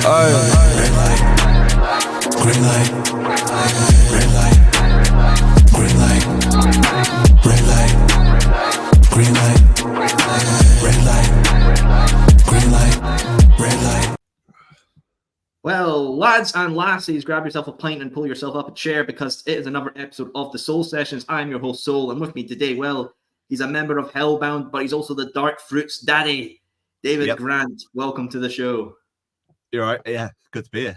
Red light, green light, red light, green light, red light, green light, red light, green light, red light. Well, lads and lassies, grab yourself a pint and pull yourself up a chair because it is another episode of the Soul Sessions. I'm your host, Soul, and with me today, well, he's a member of Hellbound, but he's also the Dark Fruits daddy. David Grant, welcome to the show. You're right. Yeah, good to be here.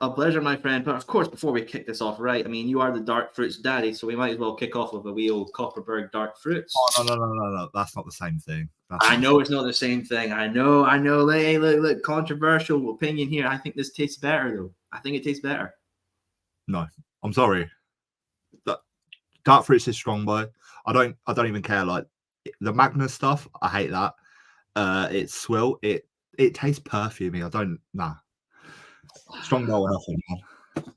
A pleasure, my friend. But of course, before we kick this off, right, I mean, you are the Dark Fruits daddy, so we might as well kick off with a wee old Copperberg Dark Fruits. Oh, no. That's not the same thing. I know it's not the same thing. I know. Hey, look, controversial opinion here. I think this tastes better, though. I think it tastes better. No, I'm sorry. Dark Fruits is strong, boy. I don't even care. Like the Magnus stuff, I hate that. It's swill. It tastes perfumey. I don't. Nah. Strong boy enough, man.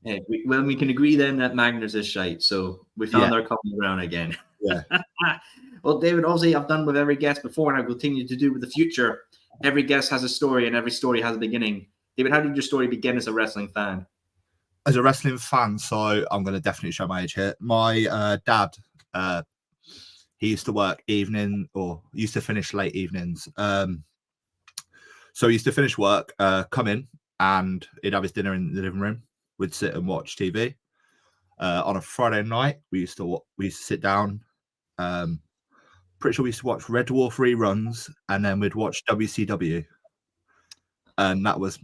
Hey, we can agree then that Magnus is shite. So we found our common ground again. Yeah. Well, David, obviously I've done with every guest before, and I will continue to do with the future. Every guest has a story, and every story has a beginning. David, how did your story begin as a wrestling fan? As a wrestling fan, so I'm going to definitely show my age here. My dad, he used to work evening, or used to finish late evenings. So he used to finish work, come in, and he'd have his dinner in the living room. We'd sit and watch TV. On a Friday night, we used to sit down. Pretty sure we used to watch Red Dwarf reruns, and then we'd watch WCW. And that was,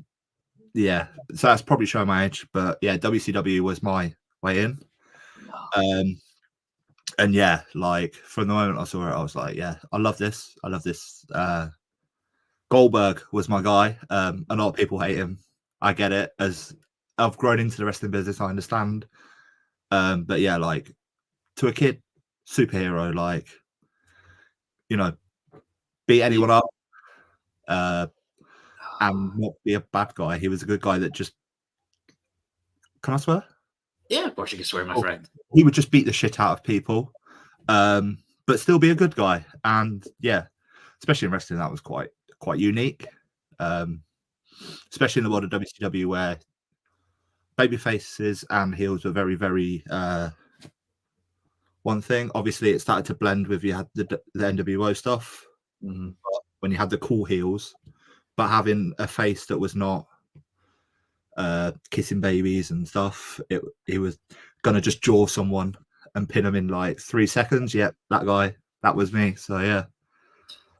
so that's probably showing my age. But yeah, WCW was my way in. And yeah, like from the moment I saw it, I was like, yeah, I love this. Goldberg was my guy. A lot of people hate him. I get it. As I've grown into the wrestling business, I understand. But yeah, like to a kid, superhero, like, you know, beat anyone up and not be a bad guy. He was a good guy that just... Can I swear? Yeah, of course you can swear, my friend. He would just beat the shit out of people, but still be a good guy. And yeah, especially in wrestling, that was quite unique. Especially in the world of WCW, where baby faces and heels were very, very one thing. Obviously, it started to blend with you had the NWO stuff, when you had the cool heels, but having a face that was not kissing babies and stuff, he was gonna just jaw someone and pin them in like 3 seconds. Yep, that guy, that was me. So yeah.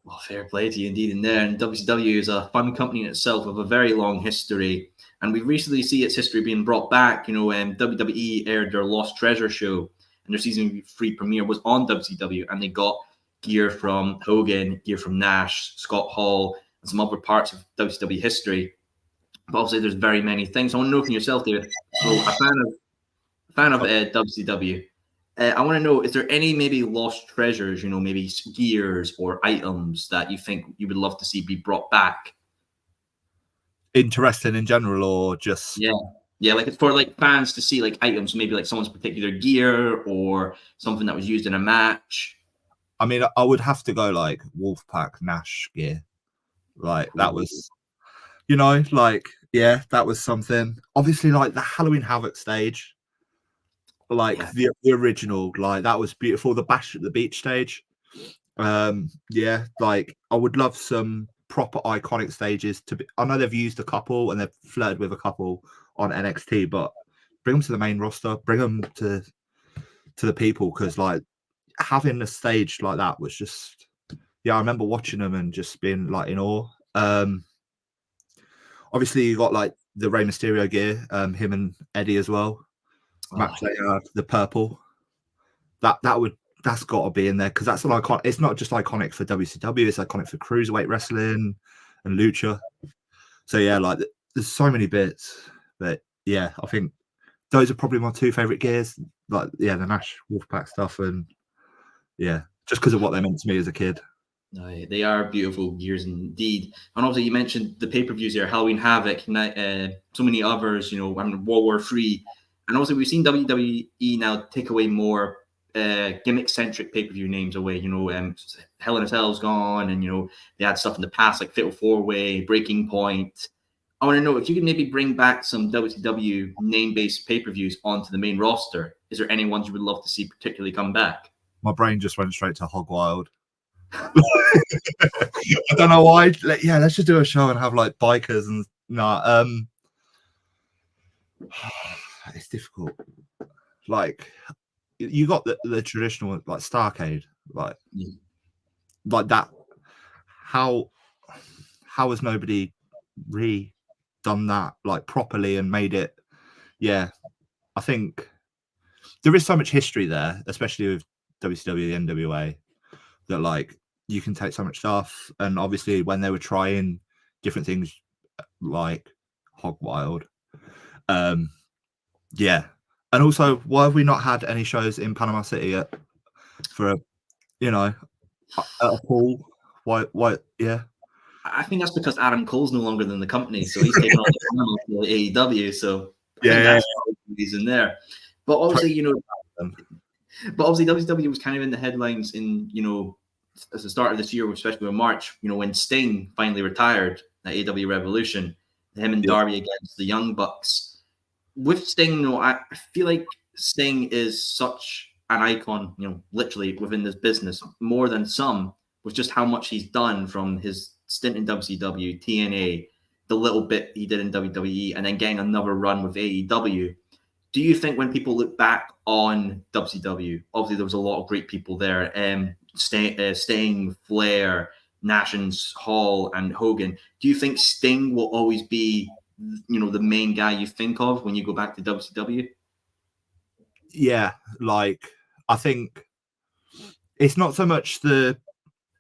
Well, fair play to you indeed in there. And WCW is a fun company in itself with a very long history. And we recently see its history being brought back. You know, WWE aired their Lost Treasure show, and their season 3 premiere was on WCW, and they got gear from Hogan, gear from Nash, Scott Hall, and some other parts of WCW history. But obviously, there's very many things. I want to know from yourself, David. So, a fan of WCW. I want to know, is there any maybe lost treasures, you know, maybe gears or items that you think you would love to see be brought back? Interesting in general, or just... Yeah, like it's for like fans to see like items, maybe like someone's particular gear or something that was used in a match. I mean, I would have to go like Wolfpack Nash gear. Like that was, you know, like, yeah, that was something. Obviously, like the Halloween Havoc stage, like the original, like that was beautiful. The Bash at the Beach stage. Yeah, like I would love some proper iconic stages to be. I know they've used a couple and they've flirted with a couple on NXT, but bring them to the main roster, bring them to the people, because like having a stage like that was just, I remember watching them and just being like in awe. Obviously you got like the Rey Mysterio gear, him and Eddie as well. Match later, the purple. That's got to be in there, because that's an icon. It's not just iconic for WCW, it's iconic for cruiserweight wrestling and lucha. So yeah, like there's so many bits. But yeah, I think those are probably my 2 favorite gears. Like, yeah, the Nash Wolfpack stuff, and yeah, just because of what they meant to me as a kid. No, they are beautiful gears indeed. And also, you mentioned the pay-per-views there, Halloween Havoc, so many others, you know, I mean, World War III. And also, we've seen WWE now take away more gimmick-centric pay-per-view names away. You know, Hell in a Cell's gone, and, you know, they had stuff in the past like Fatal 4-Way, Breaking Point, I want to know if you could maybe bring back some WCW name-based pay-per-views onto the main roster. Is there any ones you would love to see particularly come back? My brain just went straight to Hog Wild. I don't know why. Yeah, let's just do a show and have like bikers and it's difficult. Like you got the traditional like Starcade, like that. How has nobody redone that like properly and made it? Yeah, I think there is so much history there, especially with WCW, the NWA, that like you can take so much stuff. And obviously, when they were trying different things like Hog Wild, yeah. And also, why have we not had any shows in Panama City yet for a pool? Why? Yeah. I think that's because Adam Cole's no longer in the company, so he's taken all the time off the AEW. So I think that's probably the reason there. But obviously, WCW was kind of in the headlines in, at the start of this year, especially in March, when Sting finally retired at AEW Revolution, him and Darby against the Young Bucks. With Sting, I feel like Sting is such an icon, literally within this business, more than some, with just how much he's done from his stint in WCW, TNA, the little bit he did in WWE, and then getting another run with AEW. Do you think when people look back on WCW, obviously there was a lot of great people there, Sting, Flair, Nash and Hall, and Hogan. Do you think Sting will always be, the main guy you think of when you go back to WCW? Yeah, like I think it's not so much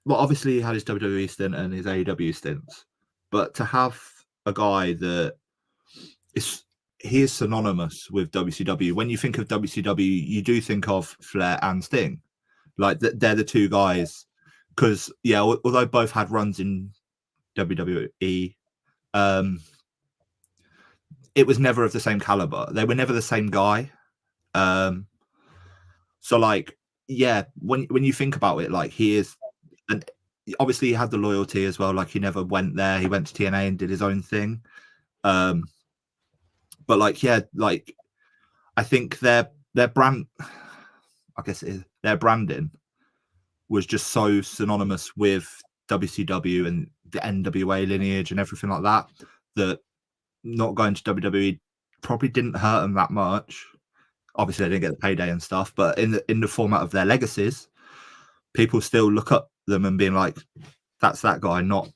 obviously he had his WWE stint and his AEW stints, but to have a guy that he is synonymous with WCW. When you think of WCW, you do think of Flair and Sting. Like they're the two guys. Because although both had runs in WWE, it was never of the same caliber. They were never the same guy. So like, when you think about it, like he is, and obviously he had the loyalty as well. Like he never went there. He went to TNA and did his own thing. But like, I think their brand, I guess it is, their branding was just so synonymous with WCW and the NWA lineage and everything like that, that not going to WWE probably didn't hurt them that much. Obviously, they didn't get the payday and stuff, but in the format of their legacies, people still look at them and being like, "That's that guy," not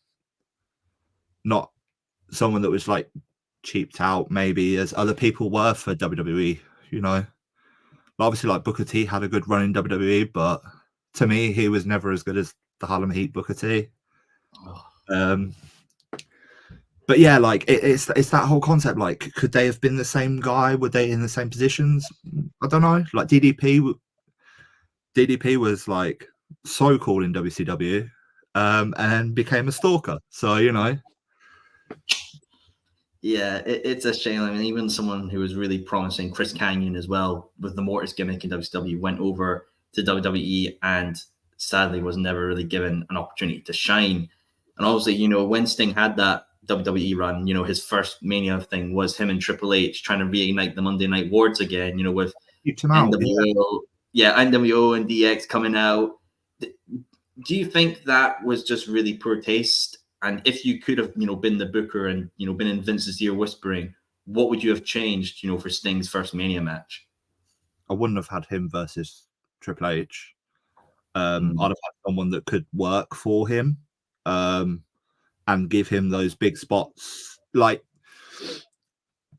someone that was like cheaped out, maybe as other people were for WWE. Obviously, like Booker T had a good run in WWE, but to me, he was never as good as the Harlem Heat Booker T. But yeah, like it's that whole concept. Like, could they have been the same guy? Were they in the same positions? I don't know. Like DDP was like so cool in WCW, and became a stalker. So Yeah, it's a shame. I mean, even someone who was really promising, Chris Kanyon as well, with the Mortis gimmick in WCW, went over to WWE and sadly was never really given an opportunity to shine. And obviously, when Sting had that WWE run, his first Mania thing was him and Triple H trying to reignite the Monday Night Wars again, with NWO, NWO and DX coming out. Do you think that was just really poor taste? And if you could have, been the booker and, been in Vince's ear whispering, what would you have changed, for Sting's first Mania match? I wouldn't have had him versus Triple H. I'd have had someone that could work for him, and give him those big spots. Like,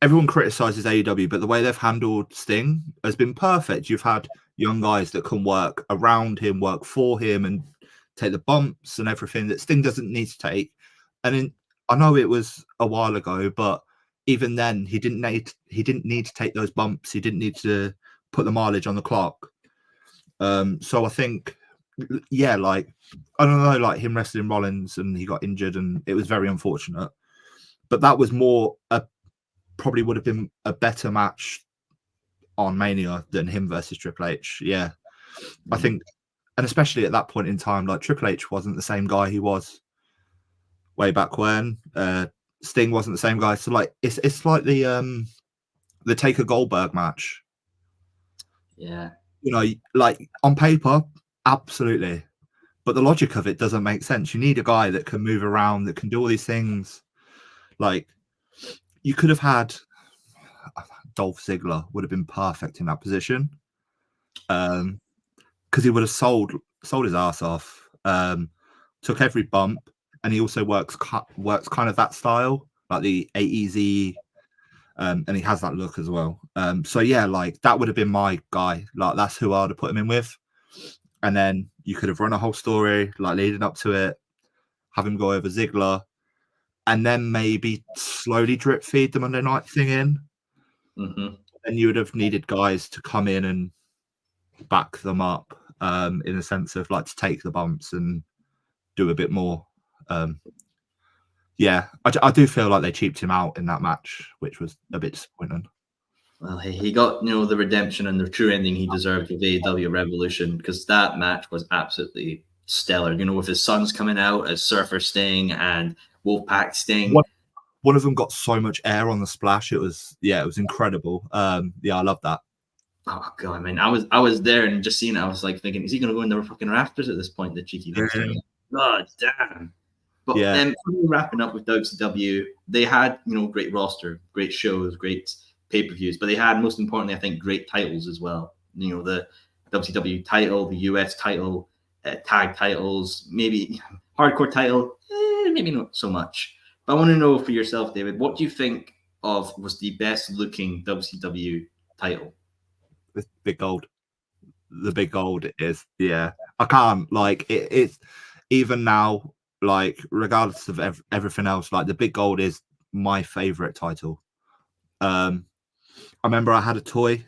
everyone criticizes AEW, but the way they've handled Sting has been perfect. You've had young guys that can work around him, work for him, and take the bumps and everything that Sting doesn't need to take. And I know it was a while ago, but even then, he didn't need to take those bumps. He didn't need to put the mileage on the clock. So I think, like, I don't know, like him wrestling Rollins and he got injured and it was very unfortunate. But that was probably would have been a better match on Mania than him versus Triple H. Yeah, I think, and especially at that point in time, like Triple H wasn't the same guy he was way back when. Sting wasn't the same guy. So like it's like the Taker Goldberg match. Yeah. You know, like on paper, absolutely. But the logic of it doesn't make sense. You need a guy that can move around, that can do all these things. Like you could have had Dolph Ziggler would have been perfect in that position. Because he would have sold his ass off, took every bump, and he also works kind of that style, like the AEZ, and he has that look as well. So yeah, like that would have been my guy. Like that's who I'd have put him in with. And then you could have run a whole story like leading up to it, have him go over Ziggler, and then maybe slowly drip feed the Monday night thing in. Mm-hmm. And you would have needed guys to come in and back them up, in the sense of like to take the bumps and do a bit more. Yeah, I do feel like they cheaped him out in that match, which was a bit disappointing. Well, he got the redemption and the true ending he deserved with AEW Revolution, because that match was absolutely stellar. With his sons coming out as Surfer Sting and Wolfpack Sting. One of them got so much air on the splash. It was incredible. Yeah, I love that. Oh god, I mean, I was there and just seeing it, I was like thinking, is he going to go in the fucking rafters at this point? The cheeky bastard. God damn. But Yeah. Wrapping up with WCW, they had great roster, great shows, great pay-per-views, but they had, most importantly, I think, great titles as well. The WCW title, the US title, tag titles, maybe hardcore title, maybe not so much. But I want to know for yourself, David, what do you think was the best looking WCW title? The big gold. The big gold is, yeah. I can't, like, it's even now, like, regardless of everything else, like the big gold is my favorite title. I remember I had a toy.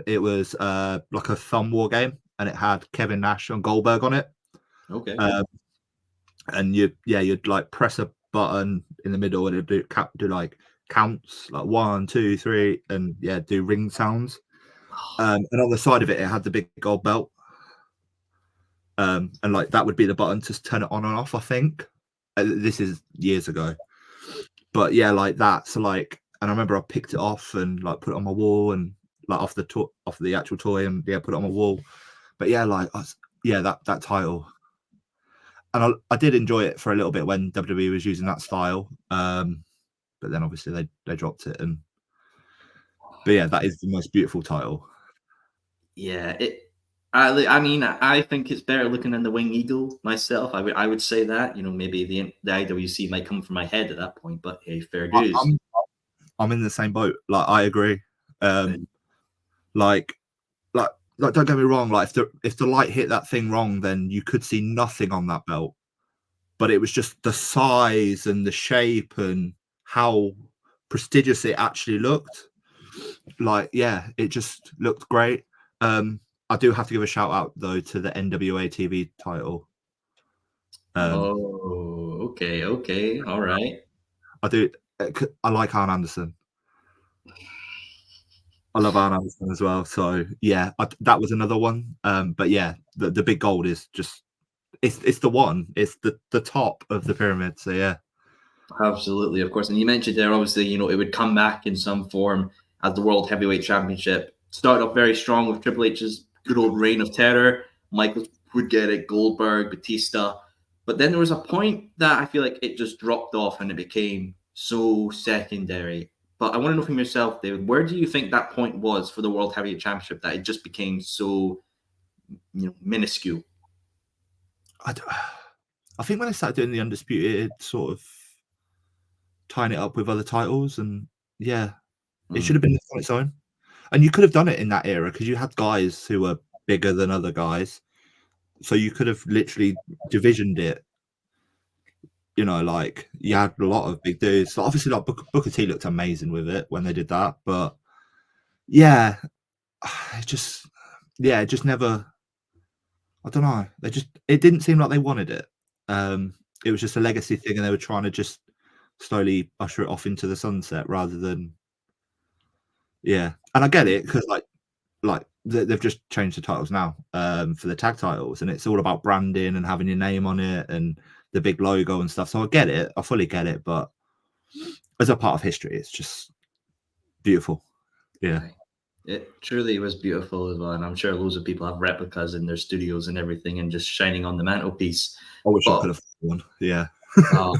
It was like a thumb war game, and it had Kevin Nash and Goldberg on it. Okay. And you'd like press a button in the middle, and it'd do like counts, like 1, 2, 3, and do ring sounds. And on the side of it, it had the big gold belt. And like that would be the button to turn it on and off, I think. This is years ago. But yeah, like that. So like, and I remember I picked it off and like put it on my wall, and like off the actual toy, and put it on my wall. But yeah, like that title. And I did enjoy it for a little bit when WWE was using that style. But then obviously they dropped it, but yeah, that is the most beautiful title. Yeah, I mean, I think it's better looking than the Winged Eagle myself. I would say that. Maybe the IWC might come from my head at that point, but hey, fair dues. I'm in the same boat. Like I agree. Like don't get me wrong. Like if the light hit that thing wrong, then you could see nothing on that belt. But it was just the size and the shape and how prestigious it actually looked. Like, yeah, it just looked great. I do have to give a shout out though to the NWA TV title. Okay, all right. I do. I like Arn Anderson. I love Arn Anderson as well. So yeah, that was another one. But yeah, the big gold is just it's the one. It's the top of the pyramid. So yeah. Absolutely, of course. And you mentioned there, obviously, it would come back in some form as the World Heavyweight Championship. Started off very strong with Triple H's good old reign of terror. Michaels would get it, Goldberg, Batista. But then there was a point that I feel like it just dropped off and it became so secondary. But I want to know from yourself, David, where do you think that point was for the World Heavyweight Championship that it just became so, minuscule? I think when they started doing the Undisputed, sort of tying it up with other titles, and it should have been on its own. And you could have done it in that era because you had guys who were bigger than other guys. So you could have literally divisioned it. Like you had a lot of big dudes. So obviously, like Booker T looked amazing with it when they did that. But yeah, it just never. I don't know. It didn't seem like they wanted it. It was just a legacy thing, and they were trying to just slowly usher it off into the sunset rather than. Yeah, and I get it because like they've just changed the titles now for the tag titles, and it's all about branding and having your name on it and the big logo and stuff. So I get it, I fully get it, but as a part of history, it's just beautiful. Yeah. Right. It truly was beautiful as well, and I'm sure loads of people have replicas in their studios and everything, and just shining on the mantelpiece. I wish I But could have one. Yeah. uh,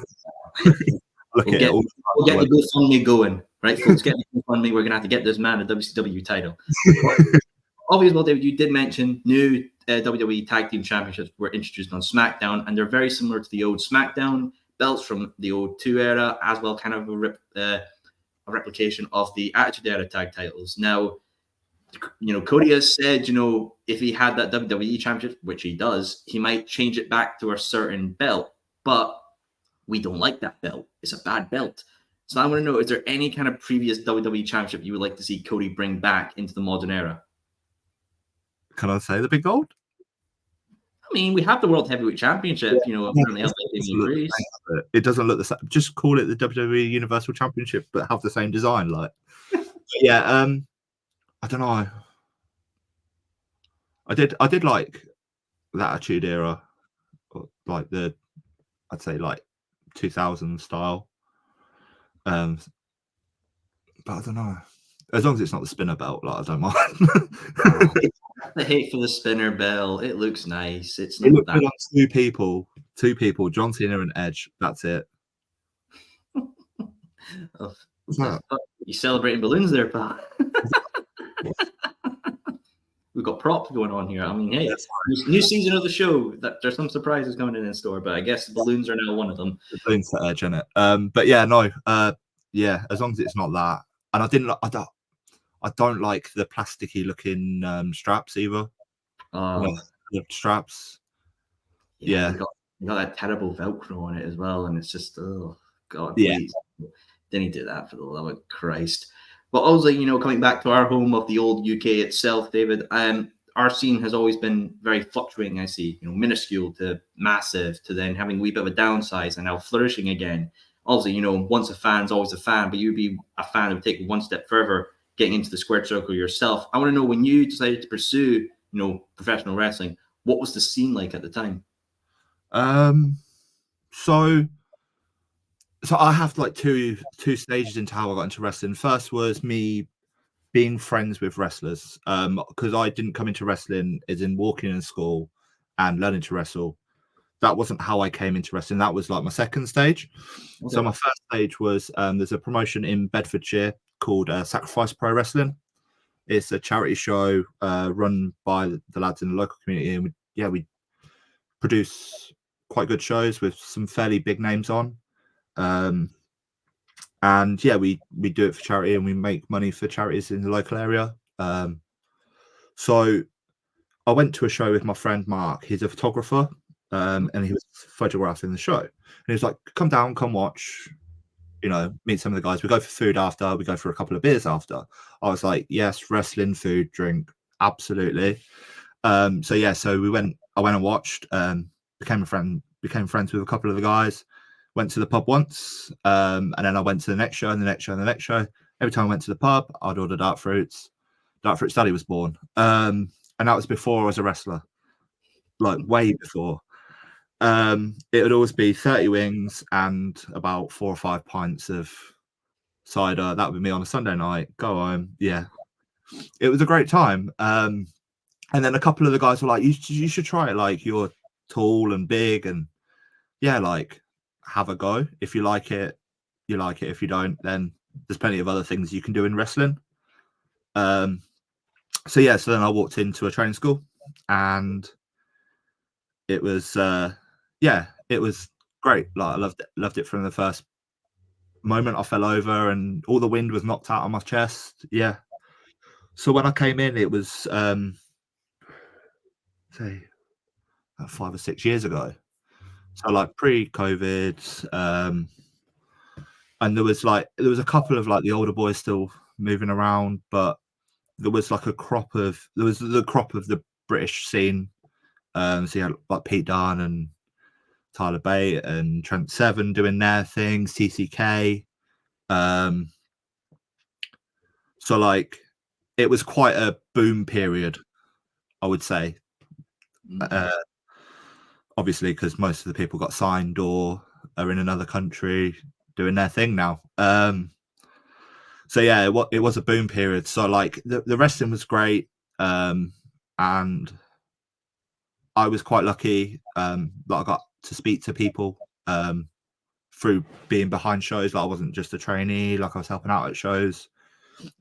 Look we'll at it get all. we'll get the GoFundMe going, right, folks? Get the GoFundMe. We're gonna have to get this man a WCW title. But obviously, well, David, you did mention new WWE Tag Team Championships were introduced on SmackDown, and they're very similar to the old SmackDown belts from the old 2 era, as well, kind of a replication of the Attitude Era tag titles. Now, Cody has said, if he had that WWE Championship, which he does, he might change it back to a certain belt, but we don't like that belt. It's a bad belt. So I want to know, is there any kind of previous WWE Championship you would like to see Cody bring back into the modern era? Can I say the big gold? I mean, we have the World Heavyweight Championship, apparently held by Damien Priest. It doesn't look the same. Just call it the WWE Universal Championship, but have the same design. Yeah, I don't know. I did like the Attitude Era, like I'd say 2000 style. But I don't know. As long as it's not the spinner belt, I don't mind. The hate for the spinner belt. It looks nice. It's It not looked that. good on two people, John Cena and Edge. That's it. You celebrating balloons there, pal? We've got props going on here. I mean, hey, new season of the show. There's some surprises coming in store, but I guess the balloons are now one of them. The balloons for Edge, in it. But yeah, no. Yeah, as long as it's not that. And I don't like the plasticky looking straps either. The straps. Yeah. You got that terrible Velcro on it as well, and it's just, oh God, yeah. Please. Didn't do that, for the love of Christ. But also, coming back to our home of the old UK itself, David, our scene has always been very fluctuating, I see, minuscule to massive to then having a wee bit of a downsize and now flourishing again. Obviously, once a fan's always a fan, but you'd be a fan who would take one step further, getting into the squared circle yourself. I want to know, when you decided to pursue, professional wrestling, what was the scene like at the time? So I have two stages into how I got into wrestling. First was me being friends with wrestlers, because I didn't come into wrestling as in walking in school and learning to wrestle. That wasn't how I came into wrestling. That was my second stage. Okay. So my first stage was there's a promotion in Bedfordshire called Sacrifice Pro Wrestling. It's a charity show run by the lads in the local community, and we produce quite good shows with some fairly big names on. And yeah, we do it for charity, and we make money for charities in the local area. So I went to a show with my friend Mark. He's a photographer, and he was photographing the show. And he was like, "Come down, come watch. Meet some of the guys. We go for food after. We go for a couple of beers after." I was like, "Yes, wrestling, food, drink, absolutely." So I went and watched. Became friends with a couple of the guys. Went to the pub once, and then I went to the next show and the next show and the next show. Every time I went to the pub, I'd order Dark Fruits. Dark Fruits Daddy was born, and that was before I was a wrestler, way before. It would always be 30 wings and about 4 or 5 pints of cider. That would be me on a Sunday night. Go home. Yeah, it was a great time. And then a couple of the guys were like, "You should try it. You're tall and big, and yeah, have a go. If you like it, you like it. If you don't, then there's plenty of other things you can do in wrestling." So then I walked into a training school, and it was it was great. I loved it from the first moment I fell over and all the wind was knocked out of my chest. Yeah. So when I came in, it was say 5 or 6 years ago. So pre-COVID, and there was a couple of the older boys still moving around, but there was the crop of the British scene. So you had Pete Dunne and Tyler Bate and Trent Seven doing their things, TCK. So it was quite a boom period, I would say. Obviously, because most of the people got signed or are in another country. doing their thing now. So yeah, it was a boom period. So like the wrestling was great, and I was quite lucky that I got to speak to people through being behind shows. Like I wasn't just a trainee, like I was helping out at shows,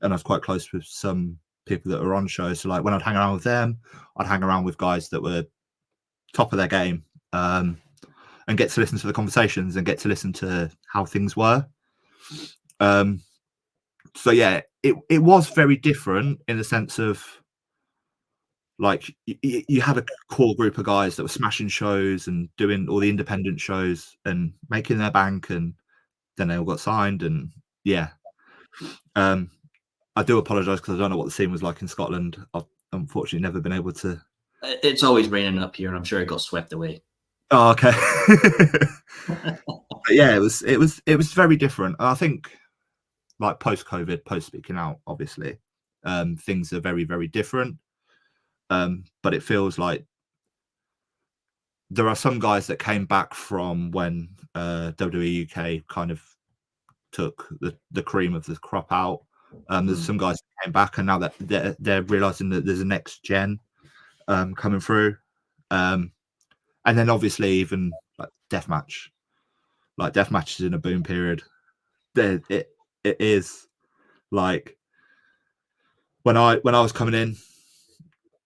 and I was quite close with some people that were on shows. So like when I'd hang around with them, I'd hang around with guys that were top of their game, and get to listen to the conversations and get to listen to how things were. So yeah, it was very different in the sense of like you had a core group of guys that were smashing shows and doing all the independent shows and making their bank, and then they all got signed. And yeah, I do apologize because I don't know what the scene was like in Scotland. I've unfortunately never been able to. It's always raining up here, and I'm sure it got swept away. Oh, okay. But yeah, it was very different. And I think like post-COVID, post speaking out, obviously, things are very, very different. But it feels like there are some guys that came back from when WWE UK kind of took the cream of the crop out. There's some guys that came back, and now that they're realizing that there's a next gen coming through. And then obviously even like Deathmatch. Like Deathmatch is in a boom period. It is like when I was coming in,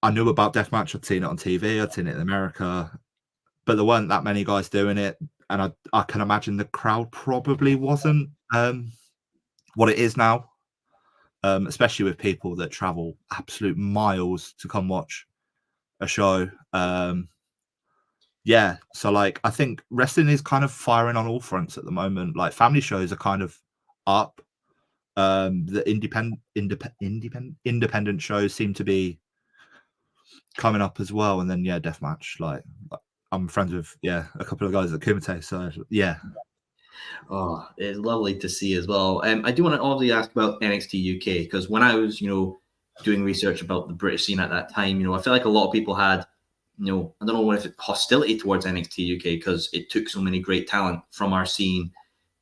I knew about Deathmatch. I'd seen it on TV. I'd seen it in America, but there weren't that many guys doing it, and I can imagine the crowd probably wasn't what it is now, especially with people that travel absolute miles to come watch a show. Yeah, so like I think wrestling is kind of firing on all fronts at the moment. Like family shows are kind of up. The independent shows seem to be coming up as well, and then yeah, Deathmatch. Like I'm friends with a couple of guys at Kumite, so yeah. Oh, it's lovely to see as well. I do want to obviously ask about NXT UK because when I was, doing research about the British scene at that time, I feel like a lot of people had, I don't know if it's hostility towards NXT UK because it took so many great talent from our scene,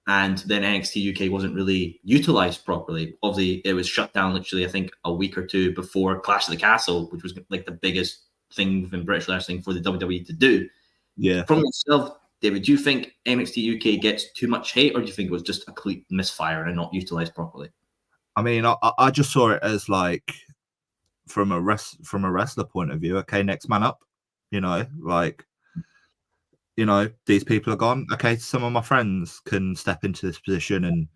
and then NXT UK wasn't really utilized properly. Obviously, it was shut down literally, I think, a week or two before Clash of the Castle, which was like the biggest thing in British wrestling for the WWE to do. Yeah. From yourself, David, do you think NXT UK gets too much hate, or do you think it was just a complete misfire and not utilized properly? I mean, I just saw it as like from a wrestler point of view. Okay, next man up. Like these people are gone. Okay, some of my friends can step into this position and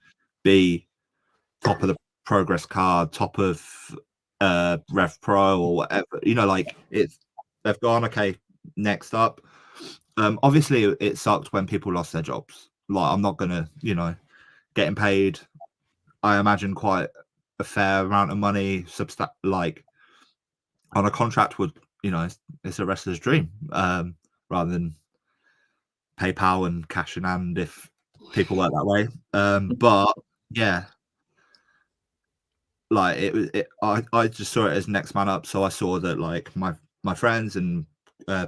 be top of the progress card, top of Rev Pro or whatever. Like they've gone. Okay, next up. Obviously, it sucked when people lost their jobs. Like I'm not gonna, getting paid. I imagine quite a fair amount of money, like on a contract would, it's a wrestler's dream, rather than PayPal and cash in hand if people work that way. But yeah, like I just saw it as next man up. So I saw that like my friends and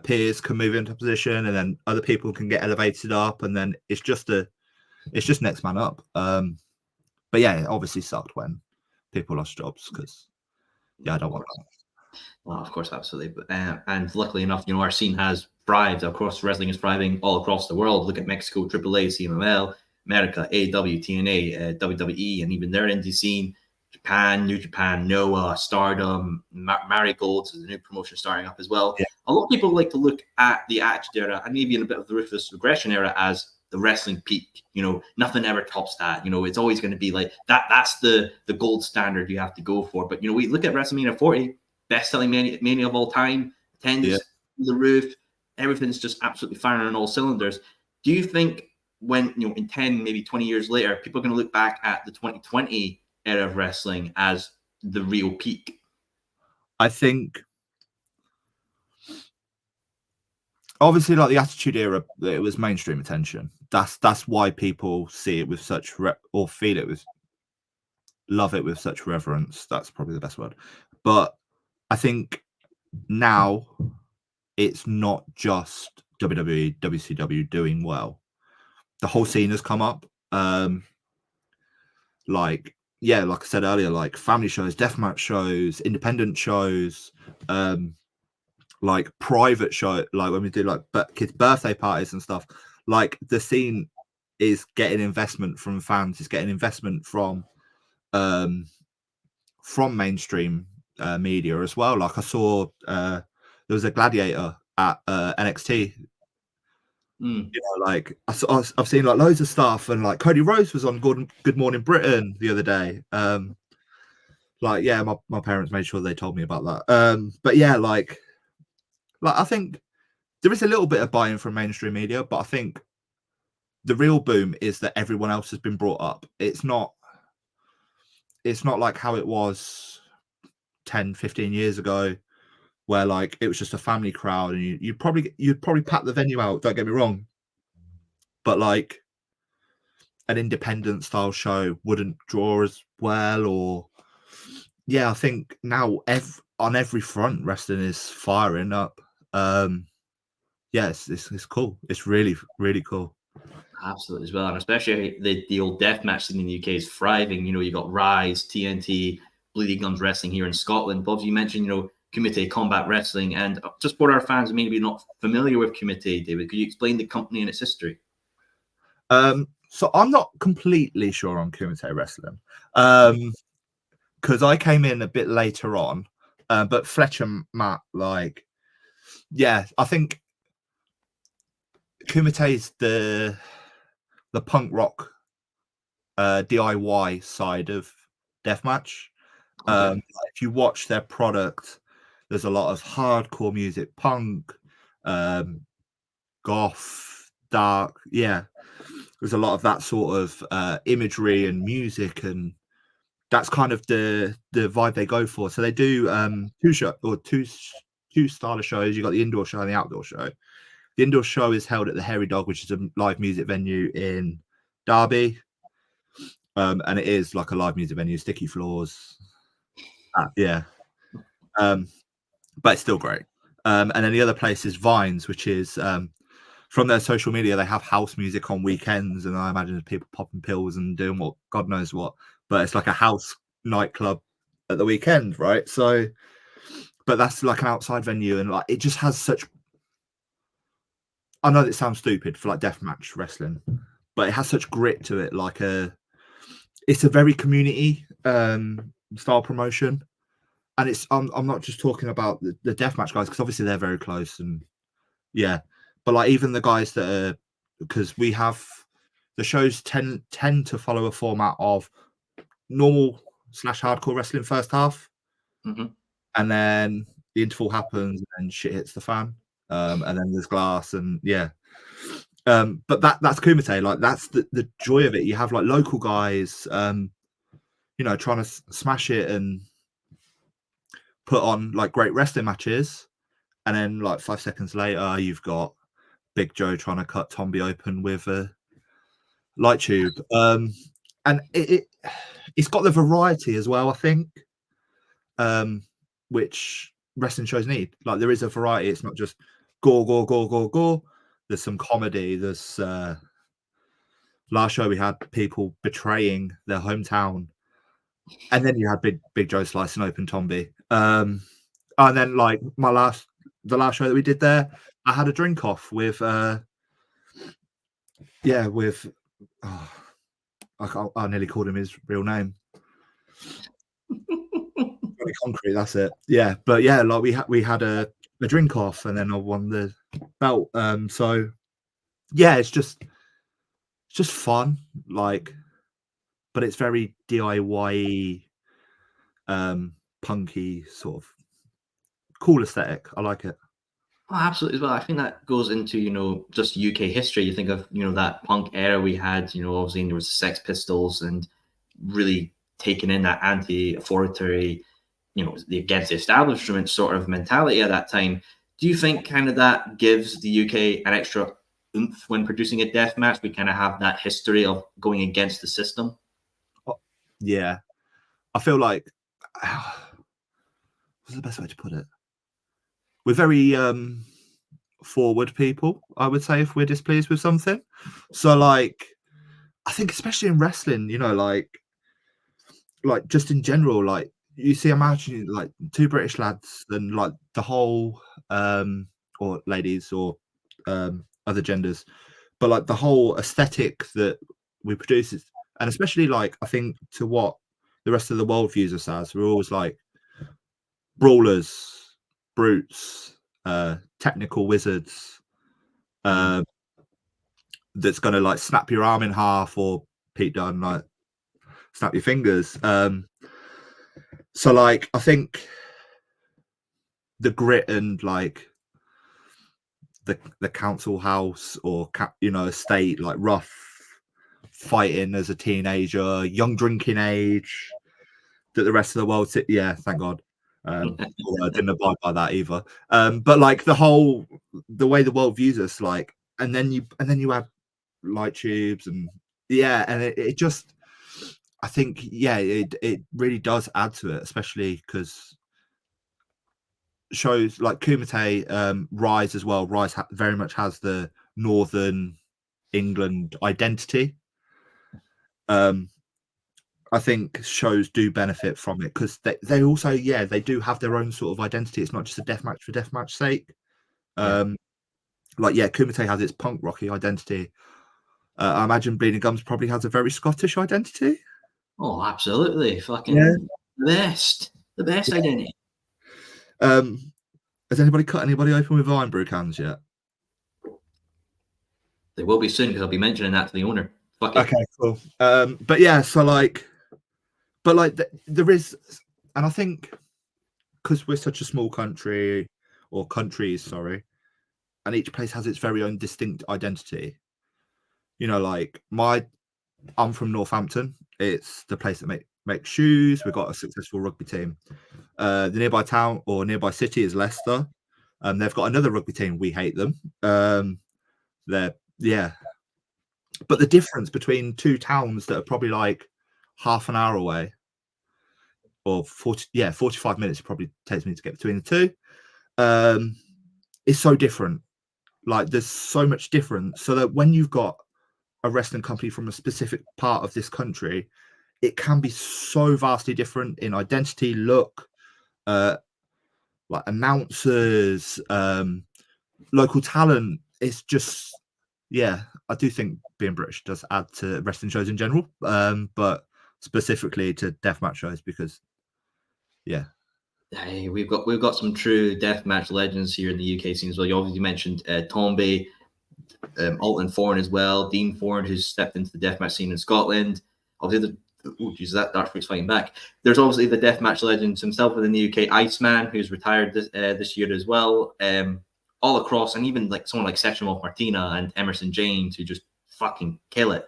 peers can move into a position, and then other people can get elevated up, and then it's just next man up. But yeah, it obviously sucked when people lost jobs because I don't want that. Well, of course, absolutely. But, and luckily enough, our scene has thrived. Of course, wrestling is thriving all across the world. Look at Mexico, AAA, CMLL, America, AEW, TNA, WWE, and even their indie scene. Japan, New Japan, Noah, Stardom, Marigold is a new promotion starting up as well. Yeah. A lot of people like to look at the Attitude Era and maybe in a bit of the Ruthless Regression Era as the wrestling peak. Nothing ever tops that. It's always going to be like that. That's the gold standard you have to go for. But we look at WrestleMania 40. Best-selling mania of all time, attendance through the roof, everything's just absolutely firing on all cylinders. Do you think when, in 10, maybe 20 years later, people are going to look back at the 2020 era of wrestling as the real peak? I think obviously like the Attitude Era, it was mainstream attention. That's why people see it with such or feel it with love it with such reverence. That's probably the best word. But I think now it's not just WWE, WCW doing well. The whole scene has come up. Like, yeah, like I said earlier, like family shows, deathmatch shows, independent shows, like private show, like when we do like kids' birthday parties and stuff. Like the scene is getting investment from fans, is getting investment from mainstream media as well. Like I saw there was a gladiator at NXT. Mm. You know, like I've seen like loads of stuff, and like Cody Rhodes was on Good Morning Britain the other day. Like yeah, my parents made sure they told me about that. But yeah, like I think there is a little bit of buy-in from mainstream media, but I think the real boom is that everyone else has been brought up. It's not like how it was 10, 15 years ago, where like it was just a family crowd and you'd probably pack the venue out, don't get me wrong. But like an independent style show wouldn't draw as well, or yeah, I think now on every front wrestling is firing up. Yeah, it's cool. It's really, really cool. Absolutely as well, and especially the old deathmatch scene in the UK is thriving. You know, you got Rise, TNT, Bleeding Gums Wrestling here in Scotland. Bob, you mentioned, you know, Kumite Combat Wrestling, and just for our fans maybe not familiar with Kumite, David, could you explain the company and its history? So I'm not completely sure on Kumite Wrestling, because I came in a bit later on, but Fletcher and Matt, like, yeah, I think Kumite's the punk rock DIY side of deathmatch. Okay. If you watch their product, there's a lot of hardcore music, punk, goth, dark. Yeah, there's a lot of that sort of imagery and music, and that's kind of the vibe they go for. So they do two style of shows. You got the indoor show and the outdoor show. The indoor show is held at the Hairy Dog, which is a live music venue in Derby. And it is like a live music venue, sticky floors. Yeah. But it's still great. And then the other place is Vines, which is from their social media, they have house music on weekends, and I imagine people popping pills and doing what God knows what. But it's like a house nightclub at the weekend, right? So, but that's like an outside venue, and like it just has such. I know it sounds stupid for like deathmatch wrestling, but it has such grit to it. Like it's a very community style promotion, and it's I'm not just talking about the deathmatch guys, because obviously they're very close, and yeah, but like even the guys that are, because we have the shows tend to follow a format of normal / hardcore wrestling first half, and then the interval happens and shit hits the fan, and then there's glass, and yeah. But that's Kumite, like that's the joy of it. You have like local guys, you know, trying to smash it and put on like great wrestling matches, and then like 5 seconds later, you've got Big Joe trying to cut Tomby open with a light tube. And it's got the variety as well, I think, which wrestling shows need. Like there is a variety. It's not just gore, gore, gore, gore, gore. There's some comedy. There's last show we had people betraying their hometown, and then you had Big Joe slicing open Tomby. And then like the last show that we did there, I had a drink off with I nearly called him his real name. Concrete, that's it. Yeah, but yeah, like we had a drink off, and then I won the belt. So yeah, it's just fun, like, but it's very DIY, punky, sort of cool aesthetic. I like it. Oh, absolutely as well. I think that goes into, you know, just UK history. You think of, you know, that punk era we had, you know, obviously there was the Sex Pistols and really taking in that anti-authoritarian, you know, the against the establishment sort of mentality at that time. Do you think kind of that gives the UK an extra oomph when producing a death match? We kind of have that history of going against the system. Yeah, I feel like what's the best way to put it? We're very forward people, I would say, if we're displeased with something. So like I think especially in wrestling, you know, like just in general, like you see, imagine like two British lads and like the whole or ladies or other genders, but like the whole aesthetic that we produce is, and especially like I think to what the rest of the world views us as, we're always like brawlers, brutes, technical wizards, uh, that's gonna like snap your arm in half, or Pete Dunne, like snap your fingers. So like I think the grit and like the council house or you know, estate, like rough fighting as a teenager, young drinking age, that the rest of the world yeah, thank God. I didn't abide by that either. But like the way the world views us, like, and then you have light tubes and yeah, and it just, I think, yeah, it really does add to it, especially because shows like Kumite, Rise as well. Rise very much has the Northern England identity. I think shows do benefit from it because they also, yeah, they do have their own sort of identity. It's not just a deathmatch for deathmatch sake. Like, yeah, Kumite has its punk rocky identity. I imagine Bleeding Gums probably has a very Scottish identity. Oh, absolutely. Fucking Yeah. the best identity. Has anybody cut anybody open with Iron Brew cans yet? They will be soon because I'll be mentioning that to the owner. Fuck it. Okay, cool. But yeah, so like, but like there is, and I think because we're such a small country, or countries, sorry, and each place has its very own distinct identity. You know, like I'm from Northampton. It's the place that makes shoes. We've got a successful rugby team. The nearby town or nearby city is Leicester. They've got another rugby team. We hate them. Yeah. But the difference between two towns that are probably like half an hour away, or 45 minutes it probably takes me to get between the two, is so different. Like there's so much difference. So that when you've got a wrestling company from a specific part of this country, it can be so vastly different in identity, look, like announcers, local talent. It's just, yeah, I do think being British does add to wrestling shows in general, but specifically to deathmatch shows because, yeah. Hey, we've got some true deathmatch legends here in the UK scene as well. You obviously mentioned Tomby, Alton Throne as well, Dean Ford, who's stepped into the deathmatch scene in Scotland. Obviously, that Darkfreak's fighting back. There's obviously the deathmatch legends himself within the UK, Iceman, who's retired this year as well. All across, and even like someone like Session Wolf Martina and Emerson James, who just fucking kill it.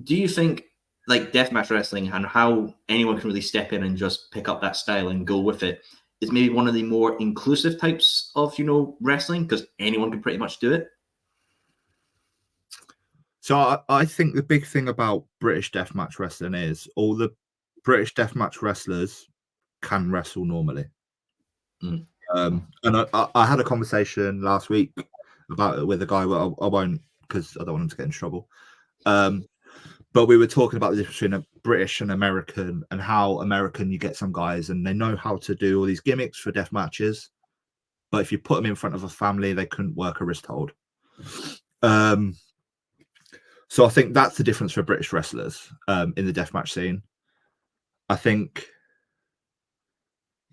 Do you think like deathmatch wrestling and how anyone can really step in and just pick up that style and go with it is maybe one of the more inclusive types of, wrestling, because anyone can pretty much do it? So I think the big thing about British deathmatch wrestling is all the British deathmatch wrestlers can wrestle normally. Mm. And I had a conversation last week about it with a guy. I won't, because I don't want him to get in trouble. But we were talking about the difference between a British and American, and how American you get some guys and they know how to do all these gimmicks for death matches, but if you put them in front of a family, they couldn't work a wrist hold. So I think that's the difference for British wrestlers in the deathmatch scene. I think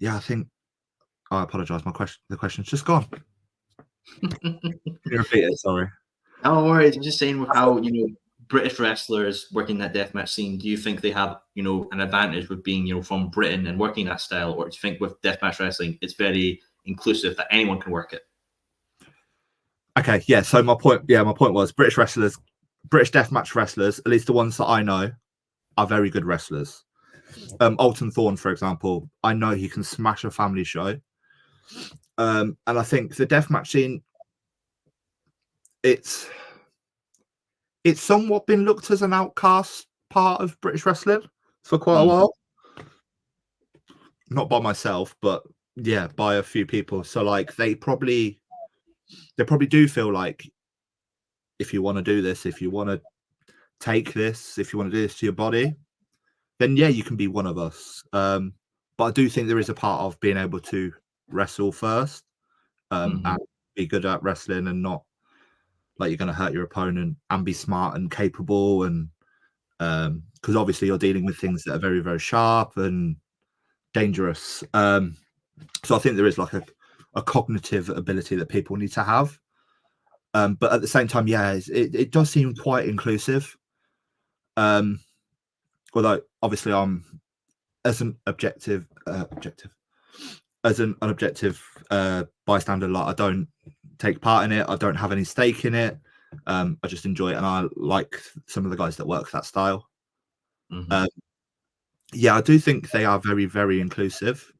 I apologize. The question's just gone. Can you repeat it? Sorry. No worries. I'm just saying with how, British wrestlers working that deathmatch scene, do you think they have, an advantage with being, from Britain and working that style? Or do you think with deathmatch wrestling, it's very inclusive that anyone can work it? Okay, yeah. So my point was British deathmatch wrestlers, at least the ones that I know, are very good wrestlers. Alton Throne, for example, I know he can smash a family show. And I think the deathmatch scene, it's somewhat been looked as an outcast part of British wrestling for quite a while. Not by myself, but yeah, by a few people. So like they probably do feel like if you want to do this, if you want to take this, if you want to do this to your body, then yeah, you can be one of us. But I do think there is a part of being able to wrestle first, and be good at wrestling, and not like you're going to hurt your opponent, and be smart and capable, and because obviously you're dealing with things that are very, very sharp and dangerous. So I think there is like a cognitive ability that people need to have. But at the same time, yeah, it does seem quite inclusive. Although obviously I'm as an objective as an unobjective bystander, like I don't take part in it, I don't have any stake in it. I just enjoy it, and I like some of the guys that work that style. Yeah, I do think they are very, very inclusive,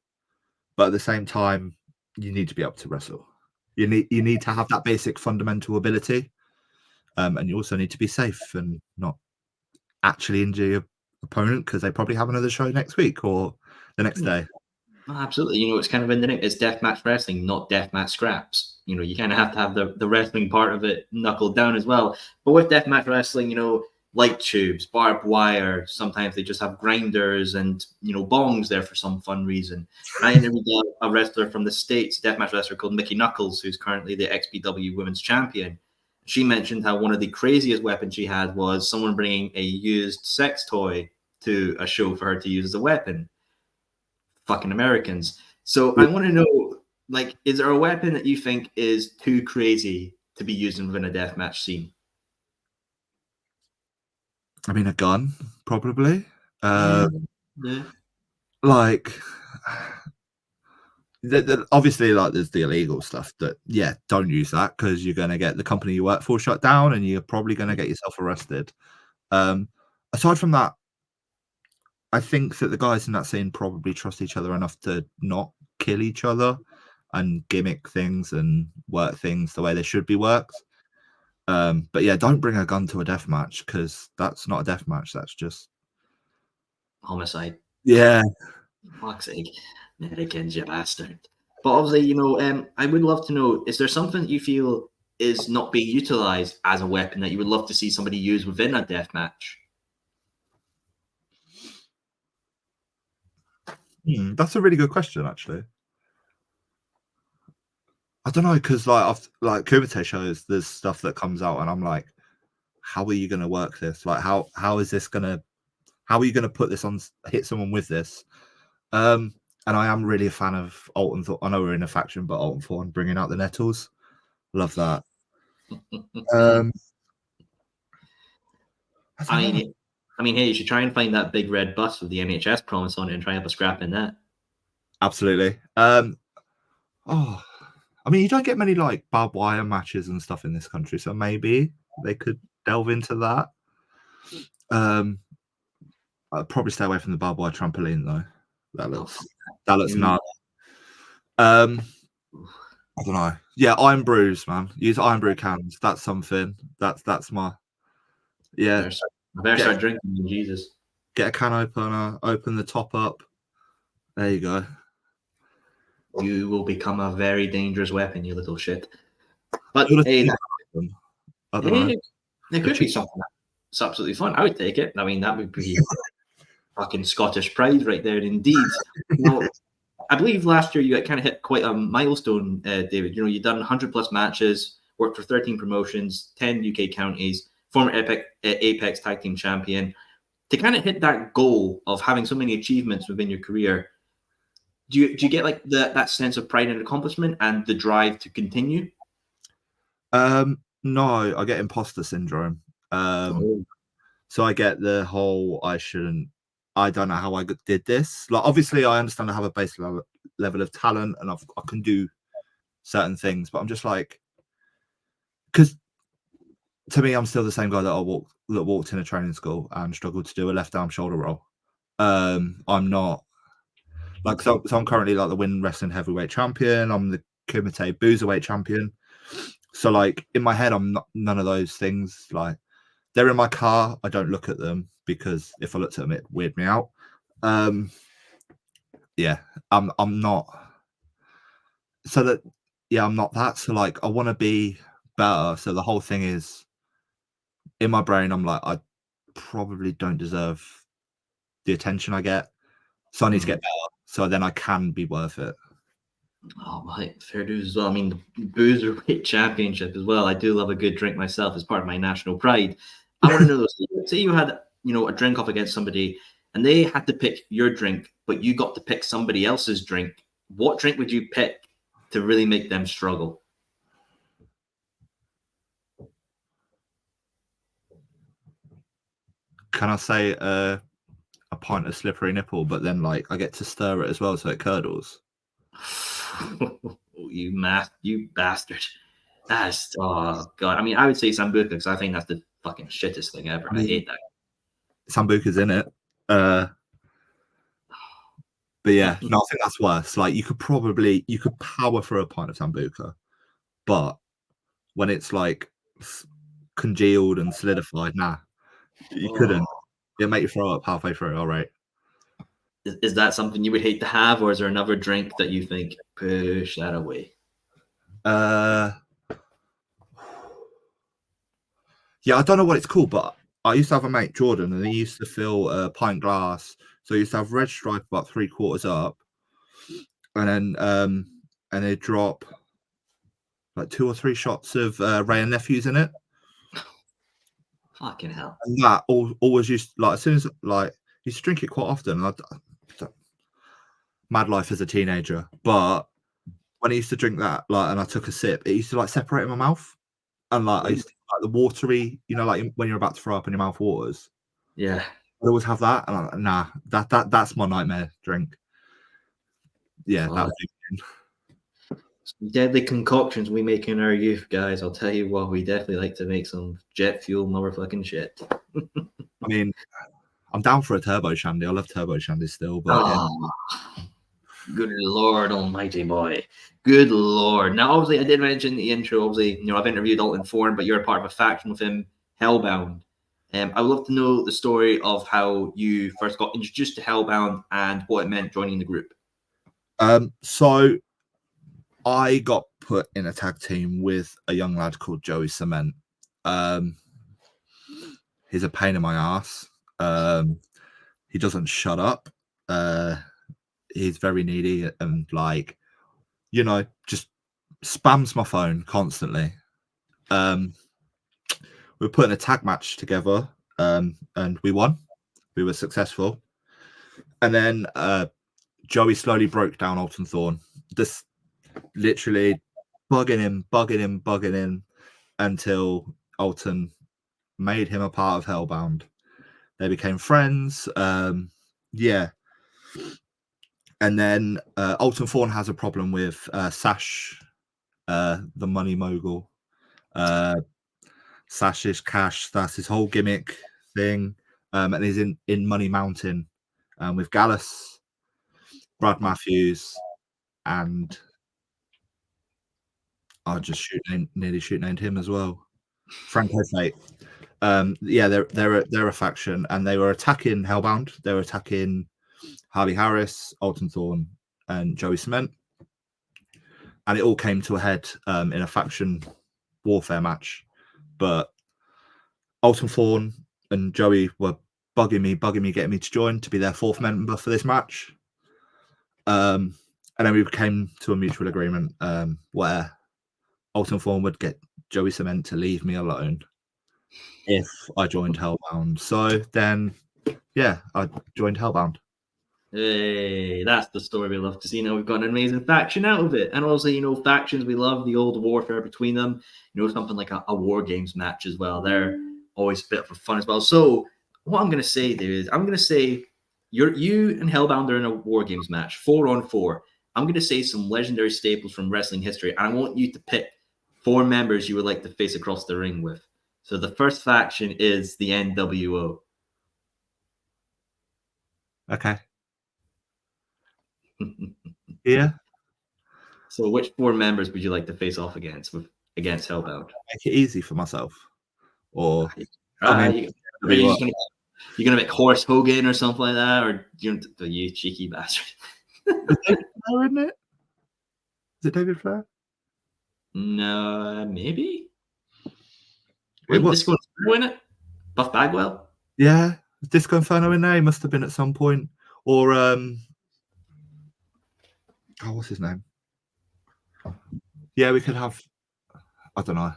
but at the same time, you need to be able to wrestle. You need to have that basic fundamental ability, and you also need to be safe and not actually injure your opponent, because they probably have another show next week or the next day. Oh, absolutely. You know, it's kind of in the name. It's deathmatch wrestling, not deathmatch scraps. You know, you kind of have to have the wrestling part of it knuckled down as well. But with deathmatch wrestling, you know, light tubes, barbed wire, sometimes they just have grinders and, you know, bongs there for some fun reason. I interviewed a wrestler from the States, a deathmatch wrestler called Mickey Knuckles, who's currently the XPW Women's Champion. She mentioned how one of the craziest weapons she had was someone bringing a used sex toy to a show for her to use as a weapon. Fucking Americans. So I want to know, like, is there a weapon that you think is too crazy to be used within a deathmatch scene? I mean, a gun, probably. Yeah. Like, obviously, like, there's the illegal stuff that, yeah, don't use that, because you're going to get the company you work for shut down, and you're probably going to get yourself arrested. Aside from that, I think that the guys in that scene probably trust each other enough to not kill each other and gimmick things and work things the way they should be worked. But yeah, don't bring a gun to a death match, because that's not a death match. That's just Homicide. yeah. Fuck's sake. Americans, you bastard. But obviously, you know, I would love to know, is there something that you feel is not being utilized as a weapon that you would love to see somebody use within a death match? That's a really good question, actually. I don't know, because like Kumite shows, there's stuff that comes out, and I'm like, how are you going to work this? Like, how are you going to put this on, hit someone with this? And I am really a fan of Alton Throne. I know we're in a faction, but Alton Throne bringing out the nettles, love that. I mean, hey, you should try and find that big red bus with the NHS promise on it and try and have a scrap in that. Absolutely. Oh, I mean, you don't get many like barbed wire matches and stuff in this country, so maybe they could delve into that. I'd probably stay away from the barbed wire trampoline though. That looks gnarly. I don't know. Yeah, iron brews, man. Use iron brew cans. That's something. That's my yeah. I better start drinking, Jesus. Get a can opener, open the top up. There you go. You will become a very dangerous weapon, you little shit. But hey, I don't know. There could be something that's absolutely fun. I would take it. I mean, that would be fucking Scottish pride right there, indeed. You know, I believe last year you kind of hit quite a milestone, David. You know, you've done 100+ matches, worked for 13 promotions, 10 UK counties, former Apex Tag Team Champion. To kind of hit that goal of having so many achievements within your career, do you get like that sense of pride and accomplishment and the drive to continue? No, I get imposter syndrome. So I get the whole I don't know how I did this. Like, obviously, I understand I have a base level of talent, and I can do certain things, but I'm just like, because to me, I'm still the same guy that walked in a training school and struggled to do a left arm shoulder roll. I'm not like, so I'm currently like the Win Wrestling Heavyweight Champion. I'm the Kumite Boozerweight Champion. So like in my head, I'm not none of those things. Like, they're in my car. I don't look at them, because if I looked at them, it weird me out. Yeah, I'm not. So that, yeah, I'm not that. So like, I want to be better. So the whole thing is in my brain. I'm like, probably don't deserve the attention I get. So I need to get better. So then I can be worth it. Oh, right. Fair dues as well. I mean, the Boozerweight Championship as well. I do love a good drink myself as part of my national pride. I want to know this. Say you had, a drink off against somebody and they had to pick your drink, but you got to pick somebody else's drink. What drink would you pick to really make them struggle? Can I say a pint of slippery nipple, but then like I get to stir it as well so it curdles? You bastard. That's, oh god. I mean, I would say Sambuca because I think that's the fucking shittest thing ever. I hate that. Sambuca's in it. But yeah, no, I think that's worse. Like you could power through a pint of Sambuca, but when it's like congealed and solidified, nah, you couldn't. It'll make you throw up halfway through. All right. Is that something you would hate to have, or is there another drink that you think push that away? Yeah, I don't know what it's called, but I used to have a mate, Jordan, and he used to fill a pint glass. So he used to have red stripe about 3/4 up, and then they drop like 2 or 3 shots of Ray and Nephews in it. Fucking hell. And that always used, like, as soon as, like, he used to drink it quite often. Mad life as a teenager, but when I used to drink that, like, and I took a sip, it used to like separate in my mouth, and like I used to like the watery, like when you're about to throw up and your mouth waters. Yeah. I always have that, and I'm like, nah, that's my nightmare drink. Yeah, that would be. Deadly concoctions we make in our youth, guys. I'll tell you what, we definitely like to make some jet fuel motherfucking shit. I mean, I'm down for a turbo shandy. I love turbo shandy still, but yeah. Good Lord almighty, boy. Good Lord. Now, obviously, I did mention in the intro, obviously, I've interviewed Alton Throne, but you're a part of a faction with him, Hellbound. I would love to know the story of how you first got introduced to Hellbound and what it meant joining the group. So I got put in a tag team with a young lad called Joey Cement. He's a pain in my ass. He doesn't shut up. He's very needy and like, just spams my phone constantly. We were putting a tag match together, and we won. We were successful. And then Joey slowly broke down Alton Throne. Just literally bugging him until Alton made him a part of Hellbound. They became friends. Yeah. And then Alton Throne has a problem with Sash, the money mogul. Sash is cash. That's his whole gimmick thing. And he's in Money Mountain with Gallus, Brad Matthews, and I just nearly shoot named him as well. Franco Fate. Yeah, they're a faction, and they were attacking Hellbound. They were attacking Harley Harris, Alton Throne, and Joey Cement, and it all came to a head in a faction warfare match. But Alton Throne and Joey were bugging me, getting me to join to be their 4th member for this match. And then we came to a mutual agreement where Alton Throne would get Joey Cement to leave me alone if I joined Hellbound. So then, yeah, I joined Hellbound. Hey, that's the story we love to see. Now we've got an amazing faction out of it. And also, factions, we love the old warfare between them. Something like a War Games match as well. They're always a bit of fun as well. So what I'm going to say, dude, is I'm going to say you and Hellbound are in a War Games match, 4-on-4. I'm going to say some legendary staples from wrestling history. And I want you to pick 4 members you would like to face across the ring with. So the first faction is the NWO. Okay. Yeah. So which 4 members would you like to face off against Hellbound? Make it easy for myself. Or you're gonna make Horace Hogan or something like that, or you cheeky bastard. Is David Flair in it? Is it David Flair? No, maybe. It was. This going to win it. Buff Bagwell. Yeah, Disco Inferno in there. He must have been at some point. Or what's his name? Yeah, we could have. I don't know.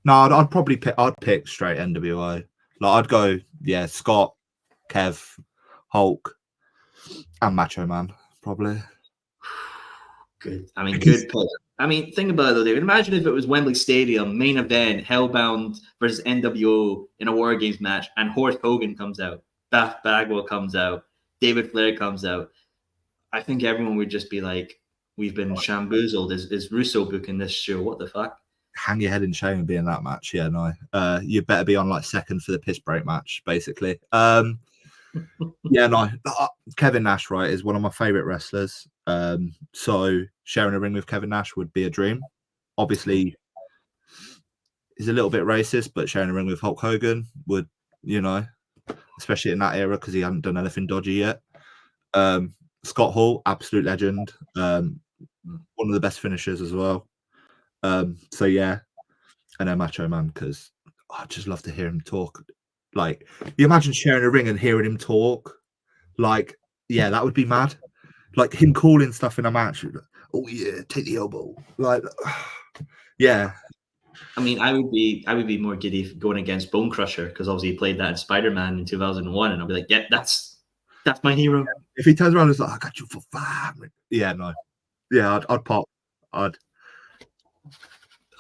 No, I'd probably pick. I'd pick straight NWO. Like I'd go. Yeah, Scott, Kev, Hulk, and Macho Man probably. Good. I mean, good pick. I mean, think about it though, David. Imagine if it was Wembley Stadium, main event, Hellbound versus NWO in a War Games match, and Horace Hogan comes out, Beth Bagwell comes out, David Flair comes out. I think everyone would just be like, "We've been shamboozled. Is Russo booking this show? What the fuck?" Hang your head in shame and be in that match. Yeah, no. You better be on like second for the piss break match, basically. Yeah, no. Kevin Nash, right, is one of my favorite wrestlers. So sharing a ring with Kevin Nash would be a dream. Obviously, he's a little bit racist, but sharing a ring with Hulk Hogan would, especially in that era because he hadn't done anything dodgy yet. Scott Hall, absolute legend. One of the best finishers as well. So yeah, and then Macho Man because I just love to hear him talk. Like, you imagine sharing a ring and hearing him talk. Like, yeah, that would be mad. Like him calling stuff in a match. Oh yeah, take the elbow. Like, yeah. I mean, I would be more giddy going against Bone Crusher because obviously he played that in Spider-Man in 2001, and I'll be like, yeah, that's my hero. If he turns around and is like, I got you for 5 minutes. Yeah, no. Yeah, I'd pop.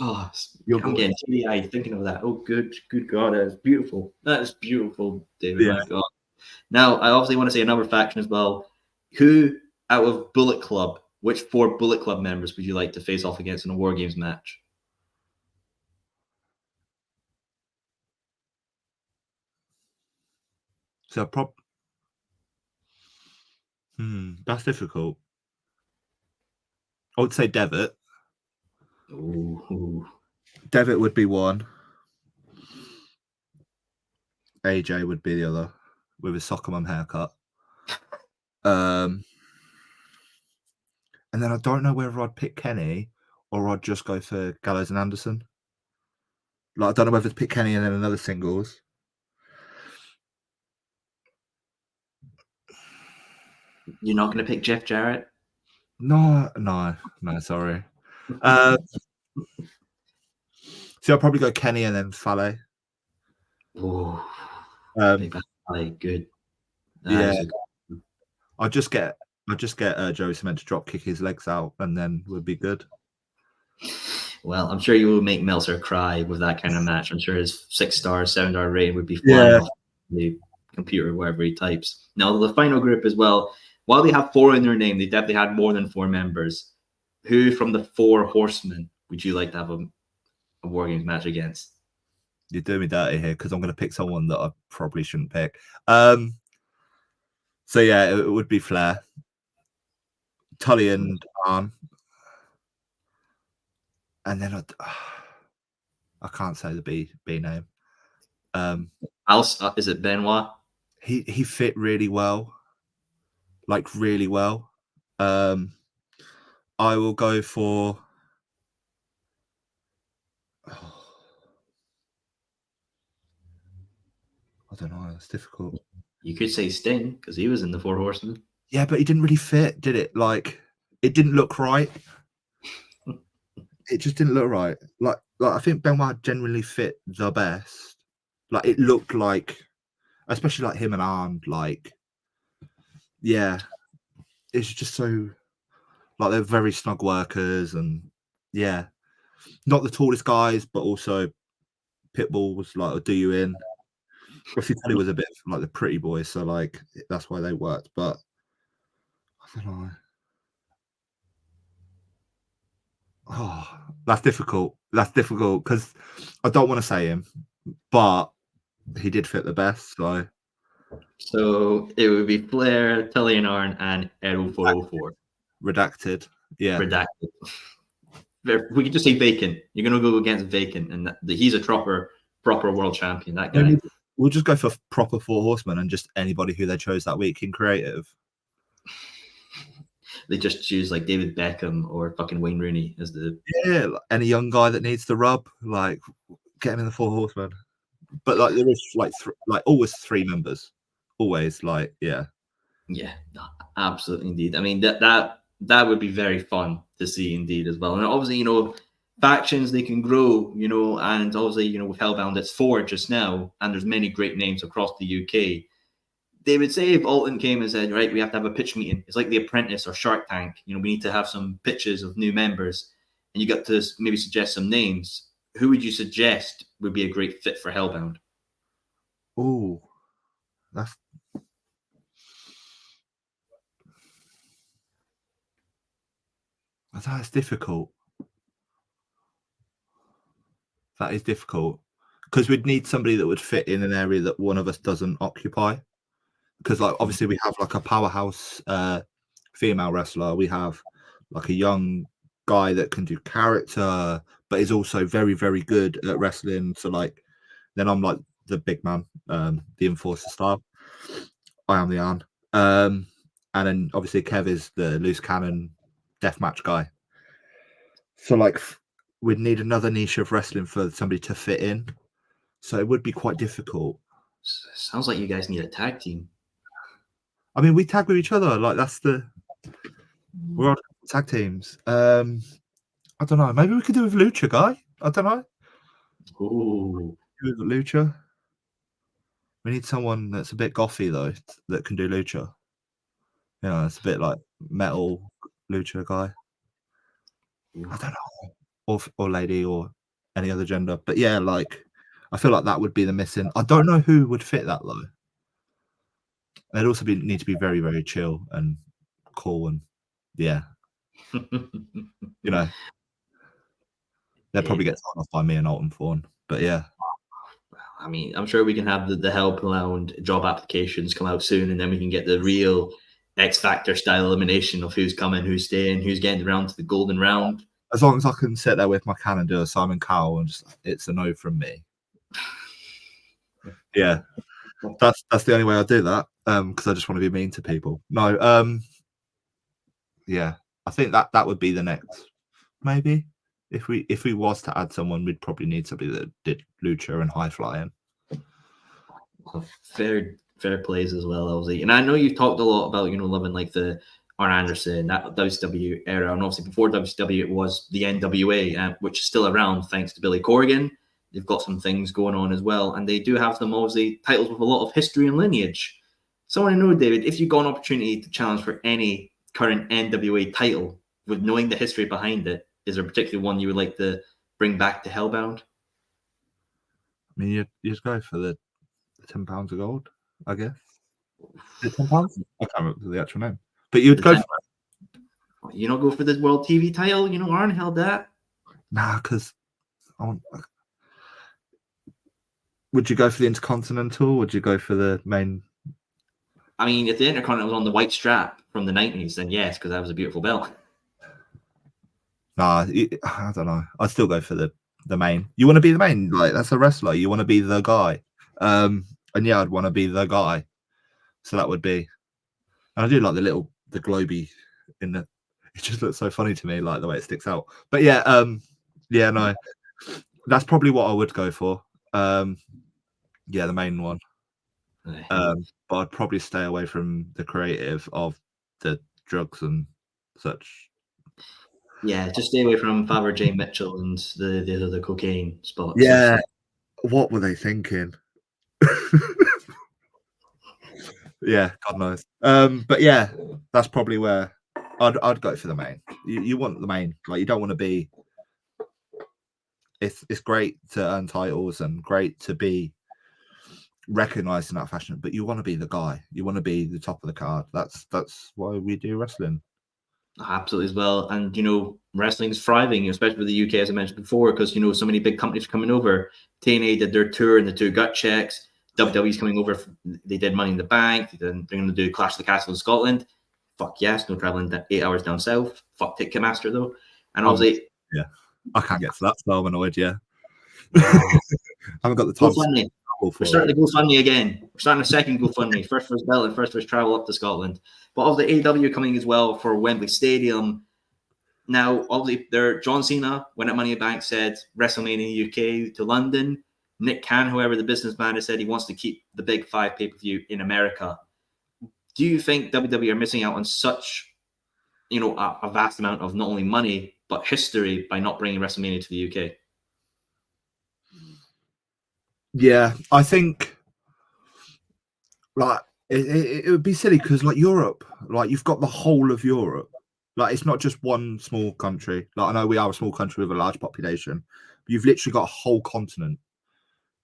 Oh, I'm getting teary-eyed thinking of that. Oh, good God, that is beautiful. That is beautiful, David. Yeah. My God. Now, I obviously want to say another faction as well. Who out of Bullet Club, which 4 Bullet Club members would you like to face off against in a War Games match? So that's difficult. I would say Devitt. Ooh. Devitt would be one. AJ would be the other, with his soccer mum haircut. And then I don't know whether I'd pick Kenny or I'd just go for Gallows and Anderson. Like, I don't know whether to pick Kenny and then another singles. You're not going to pick Jeff Jarrett? No, sorry. So I'll probably go Kenny and then Fale. Oh, Fale, good. Yeah, I'd just get Joey Cement to drop kick his legs out, and then we'd be good. Well, I'm sure you will make Meltzer cry with that kind of match. I'm sure his 6-star, 7-star rating would be flying off the computer wherever he types. Now, the final group as well, while they have 4 in their name, they definitely had more than 4 members. Who from the 4 horsemen would you like to have a War Games match against? You're doing me dirty here because I'm going to pick someone that I probably shouldn't pick. So yeah, it would be Flair, Tully, and Arn. And then I can't say the B name. Is it Benoit? He fit really well, like really well. I will go for. I don't know. It's difficult. You could say Sting because he was in the 4 Horsemen. Yeah, but he didn't really fit, did it? Like, it didn't look right. It just didn't look right. Like I think Benoit generally fit the best. Like, it looked like, especially like him and Arn. Like, yeah, it's just so. Like, they're very snug workers, and yeah, not the tallest guys, but also Pitbull was like, "I'll do you in." Obviously, Teddy was a bit like the pretty boy, so like that's why they worked. But I don't know. Oh, that's difficult. That's difficult because I don't want to say him, but he did fit the best. So it would be Flair, Tully and Arn, and Edo 404. Redacted. Yeah. Redacted. We could just say Vacant. You're going to go against Vacant, and he's a proper world champion, that guy. We'll just go for proper 4 horsemen and just anybody who they chose that week in creative. They just choose like David Beckham or fucking Wayne Rooney as the... Yeah, any young guy that needs the rub, like, get him in the 4 horsemen. but like there was like always 3 members, always like Yeah, no, absolutely, indeed. I mean, that would be very fun to see, indeed, as well. And obviously, factions, they can grow, and obviously, with Hellbound, it's 4 just now, and there's many great names across the UK. They would say if Alton came and said, right, we have to have a pitch meeting. It's like The Apprentice or Shark Tank. We need to have some pitches of new members, and you got to maybe suggest some names. Who would you suggest would be a great fit for Hellbound? oh, that's difficult. That is difficult because we'd need somebody that would fit in an area that one of us doesn't occupy. Because like obviously we have like a powerhouse female wrestler. We have like a young guy that can do character, but is also very, very good at wrestling. So like, then I'm like the big man, the enforcer style. I am the Arn. And then obviously Kev is the loose cannon deathmatch guy. So like we'd need another niche of wrestling for somebody to fit in. So it would be quite difficult. Sounds like you guys need a tag team. I mean, we tag with each other. Like we're on tag teams. I don't know. Maybe we could do with Lucha guy. I don't know. Ooh. With Lucha. We need someone that's a bit gothy though that can do Lucha. It's a bit like metal Lucha guy. I don't know, or lady or any other gender. But yeah, like I feel like that would be the missing. I don't know who would fit that though. They'd also need to be very, very chill and cool and yeah. They'll probably get torn off by me and Alton Throne. But yeah. I mean, I'm sure we can have the Hellbound job applications come out soon, and then we can get the real X Factor style elimination of who's coming, who's staying, who's getting around to the golden round. As long as I can sit there with my can and do a Simon Cowell and just, it's a no from me. Yeah. That's the only way I do that. Because I just want to be mean to people. No, yeah. I think that would be the next. Maybe. If we was to add someone, we'd probably need somebody that did lucha and high flying. Fair plays as well, obviously. And I know you've talked a lot about loving like the Arn Anderson, that WCW era, and obviously before WCW it was the NWA, which is still around thanks to Billy Corgan. They've got some things going on as well, and they do have them obviously titles with a lot of history and lineage. So I want to know, David, if you got an opportunity to challenge for any current NWA title with knowing the history behind it, is there a particular one you would like to bring back to Hellbound? I mean, you just go for the £10 of gold, I guess. Is it £10? I can't remember the actual name. But you'd go for it. You don't go for the World TV title? Arn held that. Nah, because would you go for the Intercontinental? Would you go for the main? I mean, if the Intercontinental was on the white strap from the 90s, then yes, because that was a beautiful belt. Nah, I don't know. I'd still go for the main. You want to be the main, like that's a wrestler. You want to be the guy. And yeah, I'd want to be the guy. So that would be. And I do like the globy in the. It just looks so funny to me, like the way it sticks out. But yeah, no, that's probably what I would go for. Yeah, the main one. But I'd probably stay away from the creative of the drugs and such. Yeah, just stay away from Father J. Mitchell and the cocaine spots. Yeah, what were they thinking? Yeah, God knows. But yeah, that's probably where I'd go for the main. You want the main, like you don't want to be. It's great to earn titles and great to be recognized in that fashion, but you want to be the guy. You want to be the top of the card. That's why we do wrestling. Absolutely as well. And wrestling's thriving, especially with the UK, as I mentioned before, because so many big companies are coming over. TNA did their tour and the 2 gut checks. WWE's coming over. They did Money in the Bank. They're going to do Clash of the Castle in Scotland. Fuck yes, no traveling 8 hours down south. Fuck Ticketmaster though. And obviously, yeah, I can't get to that, so I'm annoyed. Yeah, I haven't got the time. GoFundMe. We're starting to GoFundMe again. We're starting a second GoFundMe. First was belt and first was travel up to Scotland. But obviously AEW coming as well for Wembley Stadium. Now, obviously, John Cena, when at Money in the Bank, said WrestleMania UK to London. Nick Khan, however, the businessman, has said he wants to keep the big 5 pay-per-view in America. Do you think WWE are missing out on such, a vast amount of not only money but history by not bringing WrestleMania to the UK? Yeah, I think like it would be silly because like Europe, like you've got the whole of Europe. Like it's not just one small country. Like I know we are a small country with a large population, but you've literally got a whole continent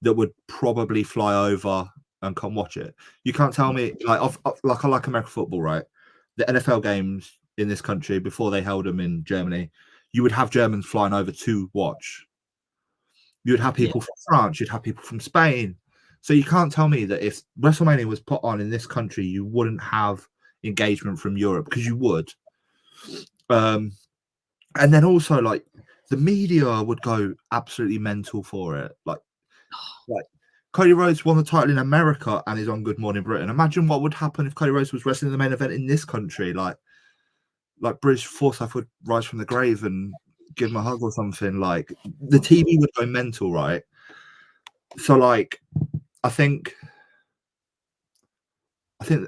that would probably fly over and come watch it. You can't tell me like like I like American football, right? The NFL games in this country before they held them in Germany, you would have Germans flying over to watch. You would have people from France, you'd have people from Spain. So you can't tell me that if WrestleMania was put on in this country, you wouldn't have engagement from Europe, because you would. And then also like the media would go absolutely mental for it. Like Cody Rhodes won the title in America and is on Good Morning Britain. Imagine what would happen if Cody Rhodes was wrestling the main event in this country. Like British Forsyth would rise from the grave and give him a hug or something. Like the TV would go mental, right? So like I think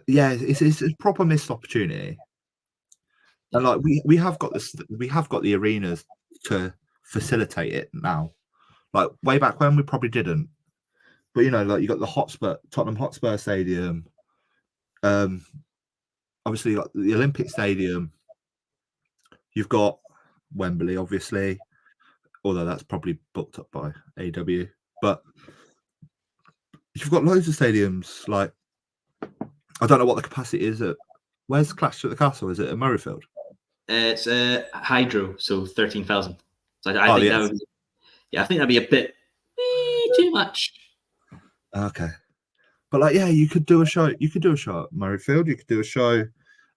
yeah, it's a proper missed opportunity. And like we have got the arenas to facilitate it now. Like way back when we probably didn't. But like you got the Tottenham Hotspur Stadium, obviously like the Olympic Stadium. You've got Wembley, obviously, although that's probably booked up by AW. But you've got loads of stadiums. Like I don't know what the capacity is at. Where's Clash at the Castle? Is it at Murrayfield? It's Hydro, so 13,000. So I think that would be, I think that'd be a bit too much. Okay, but like you could do a show. You could do a show at Murrayfield. You could do a show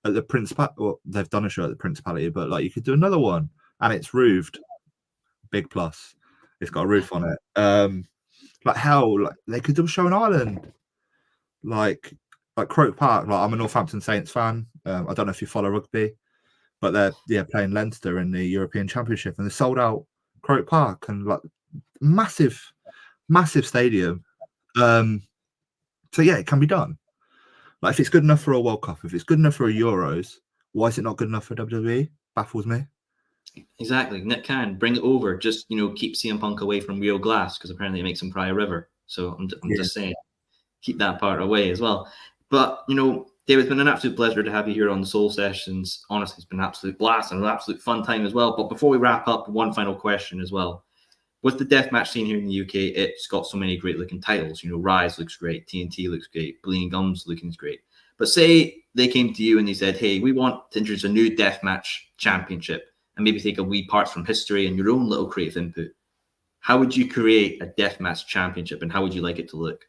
at the Principality. Well, they've done a show at the Principality, but like you could do another one, and it's roofed. Big plus. It's got a roof on it. Like hell, like they could do a show in Ireland, like Croke Park. Like I'm a Northampton Saints fan. I don't know if you follow rugby, but they're playing Leinster in the European Championship, and they sold out Croke Park, and like massive stadium. So yeah, it can be done. Like if it's good enough for a World Cup, if it's good enough for a Euros, why is it not good enough for WWE? Baffles me. Exactly. Nick Khan, bring it over. Just keep CM Punk away from real glass, because apparently it makes him cry a river. So I'm just saying, keep that part away as well. But David, it's been an absolute pleasure to have you here on the Soul Sessions. Honestly, it's been an absolute blast and an absolute fun time as well. But before we wrap up, one final question as well. With the deathmatch scene here in the UK, it's got so many great looking titles. Rise looks great, TNT looks great, Bleeding Gums looking great. But say they came to you and they said, hey, we want to introduce a new deathmatch championship and maybe take a wee parts from history and your own little creative input. How would you create a deathmatch championship, and how would you like it to look?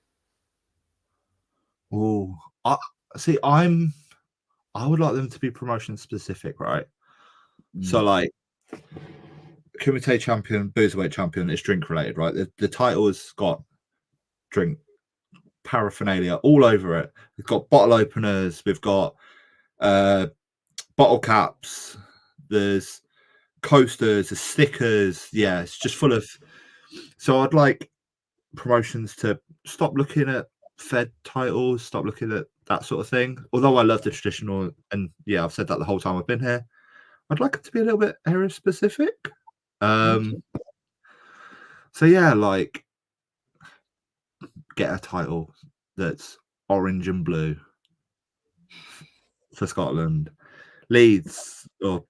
Oh, I would like them to be promotion specific, right? So like Kumite champion, Boozerweight champion is drink related, right? The title has got drink paraphernalia all over it. We've got bottle openers, we've got bottle caps, there's coasters, there's stickers. Yeah, it's just full of. So I'd like promotions to stop looking at Fed titles, stop looking at that sort of thing. Although I love the traditional, and yeah, I've said that the whole time I've been here. I'd like it to be a little bit area specific. So yeah, like get a title that's orange and blue for Scotland. Leeds, or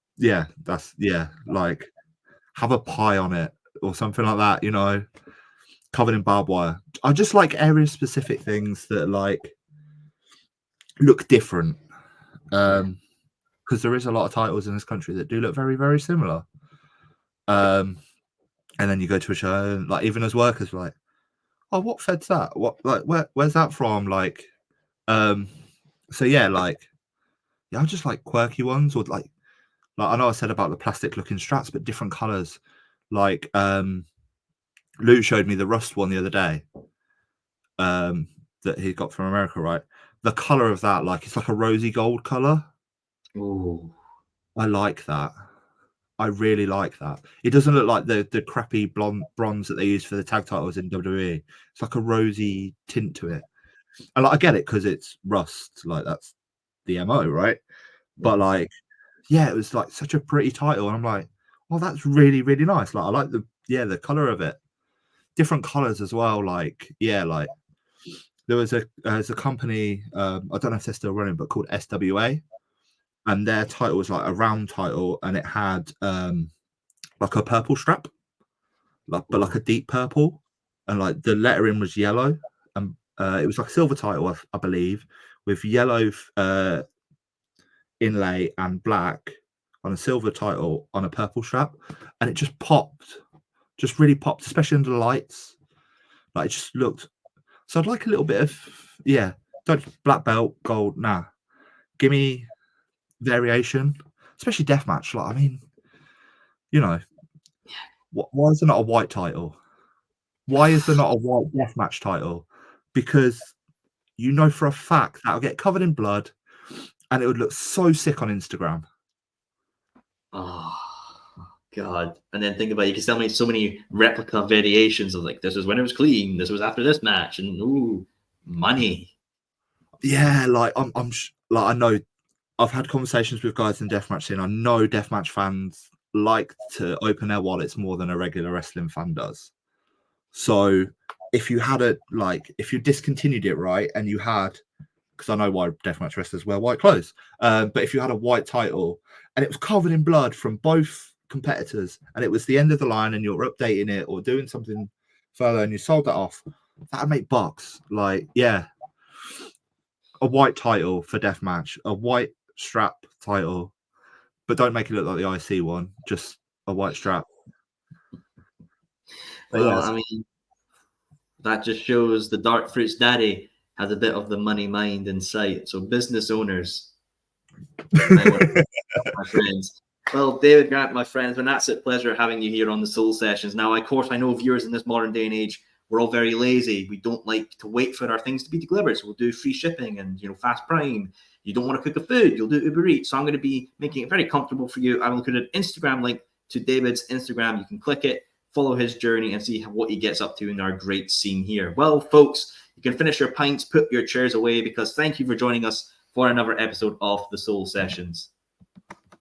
like have a pie on it or something like that, covered in barbed wire. I just like area specific things that like look different. Because there is a lot of titles in this country that do look very, very similar. And then you go to a show, and like even as workers, like, oh, what Fed's that? What where's that from? Like, so yeah, like, I just like quirky ones, or like I know I said about the plastic looking straps, but different colors. Like, Lou showed me the Rust one the other day, that he got from America, right? The color of that, like, it's like a rosy gold color. Ooh. I like that. I really like that. It doesn't look like the crappy bronze that they use for the tag titles in WWE. It's like a rosy tint to it. And like, I get it because it's Rust, like that's the MO, right? But like, yeah, it was like such a pretty title, and I'm like, well, that's really, really nice. Like, I like the color of it, different colors as well. Like, yeah, like there was a company, I don't know if they're still running, but called SWA, and their title was like a round title, and it had like a purple strap, but like a deep purple, and like the lettering was yellow, and it was like a silver title, I believe, with yellow inlay and black on a silver title on a purple strap, and it just popped, just really popped, especially under the lights. Like, it just looked. So I'd like a little bit of, yeah, don't black belt, gold, nah. Give me variation, especially deathmatch. Like, I mean, you know, why is there not a white title? Why is there not a white deathmatch title? Because you know for a fact that'll get covered in blood, and it would look so sick on Instagram. Oh God! And then think about it, you can tell me so many replica variations of like, this is when it was clean, this was after this match, and ooh, money. Yeah, like like, I know I've had conversations with guys in deathmatch scene. I know deathmatch fans like to open their wallets more than a regular wrestling fan does. So if you had if you discontinued it, right, and you had, because I know why deathmatch wrestlers wear white clothes, but if you had a white title and it was covered in blood from both competitors, and it was the end of the line, and you're updating it or doing something further, and you sold that off, that'd make bucks. Like, yeah, a white title for deathmatch, a white strap title, but don't make it look like the IC one, just a white strap. But Well, yes. I mean, that just shows the Dark Fruits daddy has a bit of the money mind in sight. So business owners, you might want to, my friends. Well, David Grant, my friends, an absolute pleasure having you here on the Soul Sessions. Now, of course, I know viewers in this modern day and age, we're all very lazy. We don't like to wait for our things to be delivered. So we'll do free shipping and, fast prime. You don't want to cook the food, you'll do Uber Eats. So I'm going to be making it very comfortable for you. I will include an Instagram link to David's Instagram. You can click it, follow his journey, and see what he gets up to in our great scene here. Well, folks, you can finish your pints, put your chairs away, because thank you for joining us for another episode of the Soul Sessions.